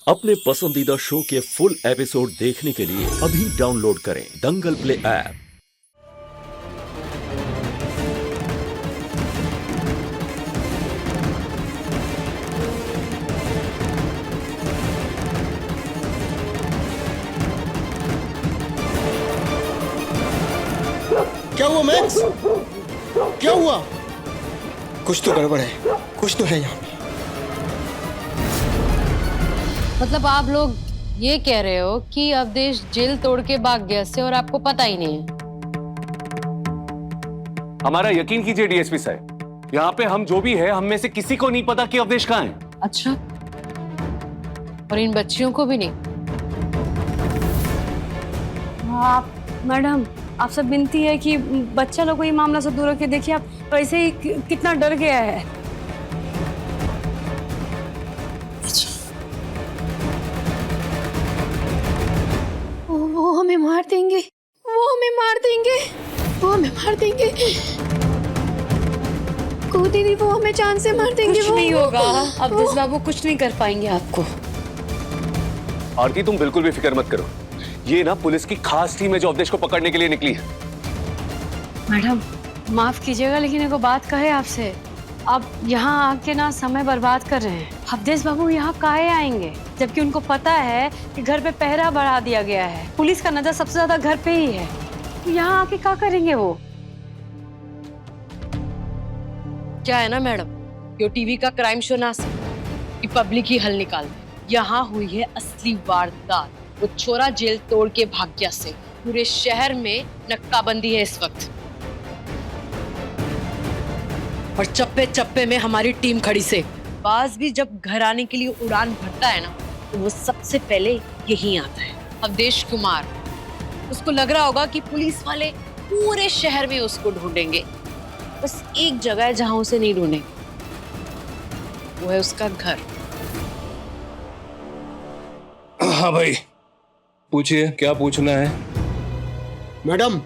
अपने पसंदीदा शो के फुल एपिसोड देखने के लिए अभी डाउनलोड करें दंगल प्ले ऐप। क्या हुआ मैक्स? क्या हुआ? कुछ तो गड़बड़ है, कुछ तो है यहाँ पे। मतलब आप लोग ये कह रहे हो कि अवधेश जेल तोड़ के भाग गया से और आपको पता ही नहीं है? हमारा यकीन कीजिए डीएसपी साहब, यहाँ पे हम जो भी है हम में से किसी को नहीं पता कि अवधेश कहाँ है। अच्छा, और इन बच्चियों को भी नहीं? आप मैडम, आपसे विनती है कि बच्चा लोग को ये मामला से दूर रखे। देखिए आप वैसे ही कितना डर गया है। वो हमें मार देंगे, वो हमें मार देंगे, वो हमें मार देंगे। को दीदी वो हमें जान से मार देंगे। कुछ नहीं होगा, अवधेश बाबू कुछ नहीं कर पाएंगे आपको। आरती तुम बिल्कुल भी फिक्र मत करो, ये ना पुलिस की खास टीम है जो अवधेश को पकड़ने के लिए निकली है। मैडम माफ कीजिएगा लेकिन एक बात कहे आपसे, आप यहाँ आके ना समय बर्बाद कर रहे हैं। अवधेश बाबू यहाँ काहे आएंगे जबकि उनको पता है कि घर पे पहरा बढ़ा दिया गया है, पुलिस का नजर सबसे ज्यादा घर पे ही है। तो यहाँ आके क्या करेंगे वो? क्या है ना मैडम, यो टीवी का क्राइम शो ना कि पब्लिक ही हल निकाल दे। यहाँ हुई है असली वारदात। वो छोरा जेल तोड़ के भाग गया से पूरे शहर में नक्काबंदी है इस वक्त, और चप्पे चप्पे में हमारी टीम खड़ी से। बाज भी जब घर आने के लिए उड़ान भरता है ना, तो वो सबसे पहले यहीं आता है। अवधेश कुमार, उसको लग रहा होगा कि पुलिस वाले पूरे शहर में उसको ढूंढेंगे, बस एक जगह है जहां उसे नहीं ढूंढेंगे, वो है उसका घर। हाँ भाई, पूछिए क्या पूछना है। मैडम,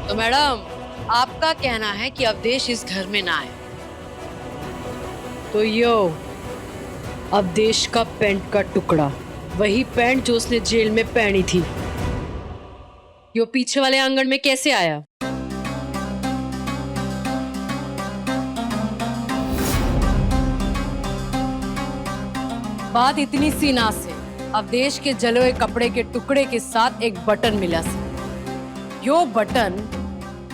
तो मैडम आपका कहना है कि अवधेश इस घर में ना आए, तो यो अवधेश का पैंट का टुकड़ा, वही पैंट जो उसने जेल में पहनी थी, यो पीछे वाले आंगन में कैसे आया? बात इतनी सी ना से अवधेश के जले हुए कपड़े के टुकड़े के साथ एक बटन मिला से। यो बटन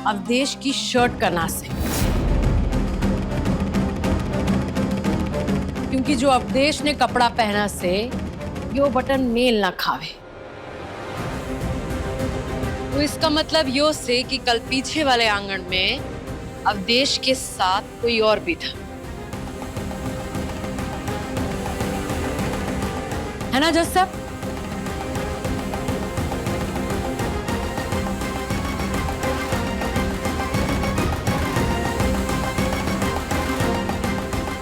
अवधेश की शर्ट का नास है, क्योंकि जो अवधेश ने कपड़ा पहना से यो बटन मेल ना खावे। तो इसका मतलब यो से कि कल पीछे वाले आंगन में अवधेश के साथ कोई और भी था, है ना जज साहब?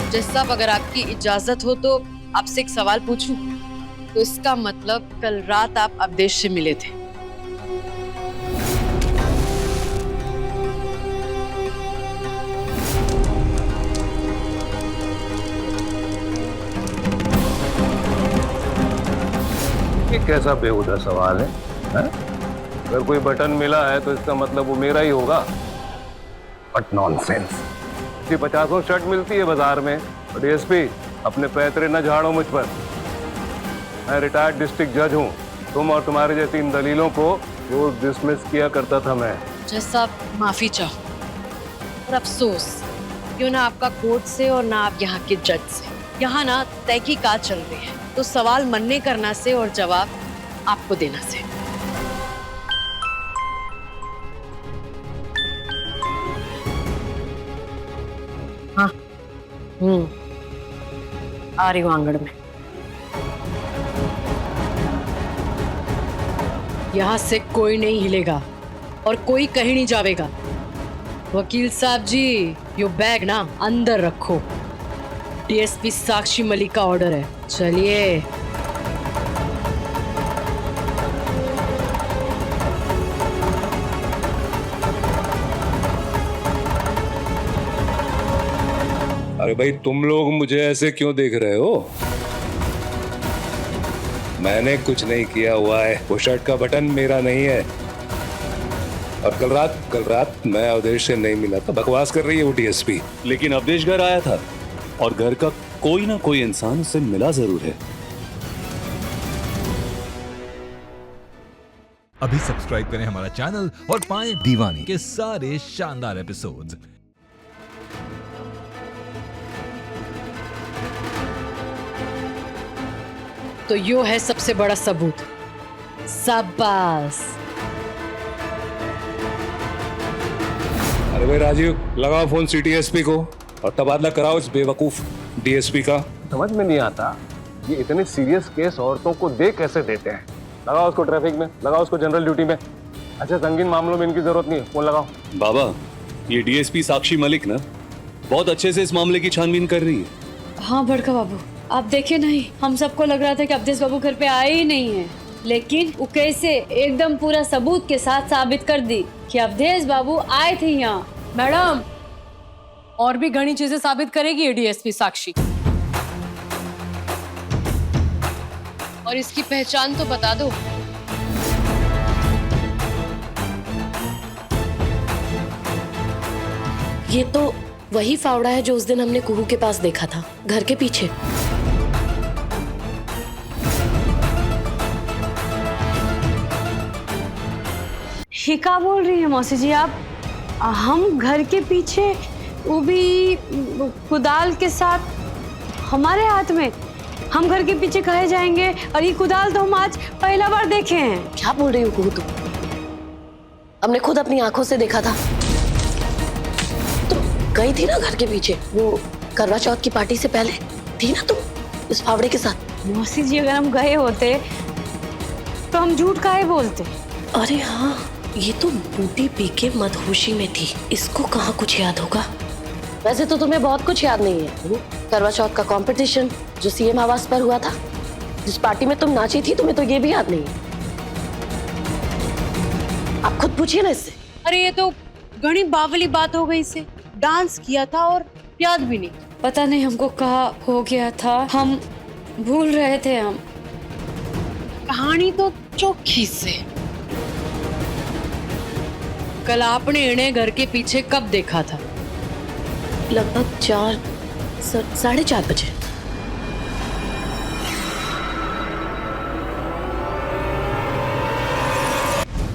जज साहब, अगर आपकी इजाजत हो तो आपसे एक सवाल पूछूं? तो इसका मतलब कल रात आप अवधेश से मिले थे? ये कैसा बेहुदा सवाल है, हैं? अगर कोई बटन मिला है तो इसका मतलब वो मेरा ही होगा। But nonsense. 50 शर्ट मिलती है बाजार में, और डीएसपी अपने पैतरे न झाड़ो मुझ पर। मैं रिटायर्ड डिस्ट्रिक्ट जज हूँ, तुम और तुम्हारे जैसी इन दलीलों को रोज डिसमिस किया करता था मैं। जज साहब माफी चाहो, और अफसोस क्यों ना आपका कोर्ट से और ना आप यहाँ के जज से। यहाँ ना तहकीकात चल रही है, तो सवाल मनने करना से और जवाब आपको देना से। हाँ, आ रही हूँ आंगन में। यहाँ से कोई नहीं हिलेगा और कोई कहीं नहीं जाएगा। वकील साहब जी, यो बैग ना अंदर रखो। डीएसपी साक्षी मलिक का ऑर्डर है। चलिए। अरे भाई, तुम लोग मुझे ऐसे क्यों देख रहे हो? मैंने कुछ नहीं किया हुआ है। वो शर्ट का बटन मेरा नहीं है। और कल रात मैं अवधेश से नहीं मिला था। बकवास कर रही है वो डीएसपी। लेकिन अवधेश घर आया था और घर का कोई ना कोई इंसान उससे मिला जरूर है। अभी सब्सक्राइब करें हमारा चैनल और पाएं दीवानी के सारे शानदार एपिसोड्स। तो यो है सबसे बड़ा सबूत। शाबाश। अरे भाई राजीव, लगाओ फोन सीटीएसपी को और तबादला कराओ इस बेवकूफ डीएसपी का। समझ में नहीं आता ये इतने सीरियस केस औरतों को दे कैसे देते हैं। लगाओ उसको ट्रैफिक में, लगाओ उसको जनरल ड्यूटी में। अच्छा, संगीन मामलों में इनकी जरूरत नहीं है, फोन लगाओ। बाबा, ये डीएसपी साक्षी मलिक ना बहुत अच्छे से इस मामले की छानबीन कर रही है। हाँ बड़का बाबू, आप देखे नहीं, हम सबको लग रहा था कि अवधेश बाबू घर पे आए ही नहीं है, लेकिन वो कैसे एकदम पूरा सबूत के साथ साबित कर दी कि अवधेश बाबू आए थे यहाँ। मैडम, और भी घनी चीजें साबित करेगी ये डीएसपी साक्षी। और इसकी पहचान तो बता दो। ये तो वही फावड़ा है जो उस दिन हमने कुहू के पास देखा था, घर के पीछे। ये क्या बोल रही है मौसी जी आप? हम घर के पीछे, वो भी कुदाल के साथ हमारे हाथ में? हम घर के पीछे कहे जाएंगे? और ये कुदाल तो हम आज पहला बार देखे हैं। क्या बोल रही हो कुहू तुम? हमने खुद अपनी आंखों से देखा था। तुम गई थी ना घर के पीछे, वो करवा चौथ की पार्टी से पहले थी ना तुम इस फावड़े के साथ। मौसी जी, अगर हम गए होते तो हम झूठ काहे बोलते? अरे हाँ, ये तो बूटी पी के मदहोशी में थी, इसको कहाँ कुछ याद होगा। वैसे तो तुम्हें बहुत कुछ याद नहीं है। करवा चौथ का कंपटीशन जो सीएम आवास पर हुआ था, जिस पार्टी में तुम नाची थी, तुम्हें तो ये भी याद नहीं है। आप खुद पूछिए ना इससे। अरे ये तो घनी बावली बात हो गई से। डांस किया था और याद भी नहीं। पता नहीं हमको कहा हो गया था, हम भूल रहे थे। हम कहानी तो चोखी से। कल आपने इन्हें घर के पीछे कब देखा था? लगभग 4-4:30 बजे।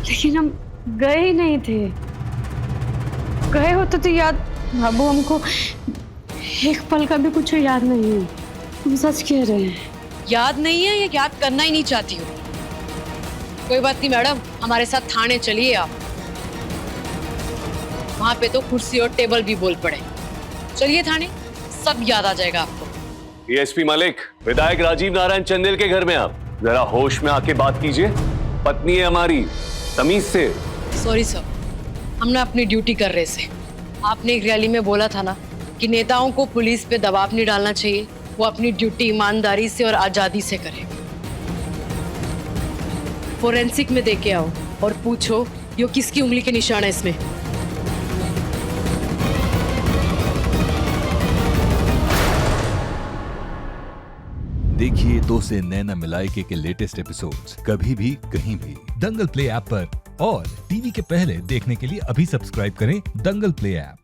लेकिन हम गए ही नहीं थे। गए होते तो याद, बाबू हमको एक पल का भी कुछ याद नहीं है। हम सच कह रहे हैं। याद नहीं है या याद करना ही नहीं चाहती हो? कोई बात नहीं मैडम, हमारे साथ थाने चलिए आप। वहां पे तो कुर्सी और टेबल भी बोल पड़े। चलिए थाने, सब याद आ जाएगा आपको। डीएसपी मलिक, विधायक राजीव नारायण चंदेल के घर में आप जरा होश में आके बात कीजिए। पत्नी है हमारी, तमीज से। सॉरी सर, हम ना अपनी ड्यूटी कर रहे थे। आपने एक रैली में बोला था ना कि नेताओं को पुलिस पे दबाव नहीं डालना चाहिए, वो अपनी ड्यूटी ईमानदारी से और आजादी से करें। फोरेंसिक में देके आओ और पूछो यो किसकी उंगली के निशान है इसमें। देखिए 2 से नैना मिलाइके के लेटेस्ट एपिसोड्स कभी भी कहीं भी दंगल प्ले ऐप पर। और टीवी के पहले देखने के लिए अभी सब्सक्राइब करें दंगल प्ले ऐप।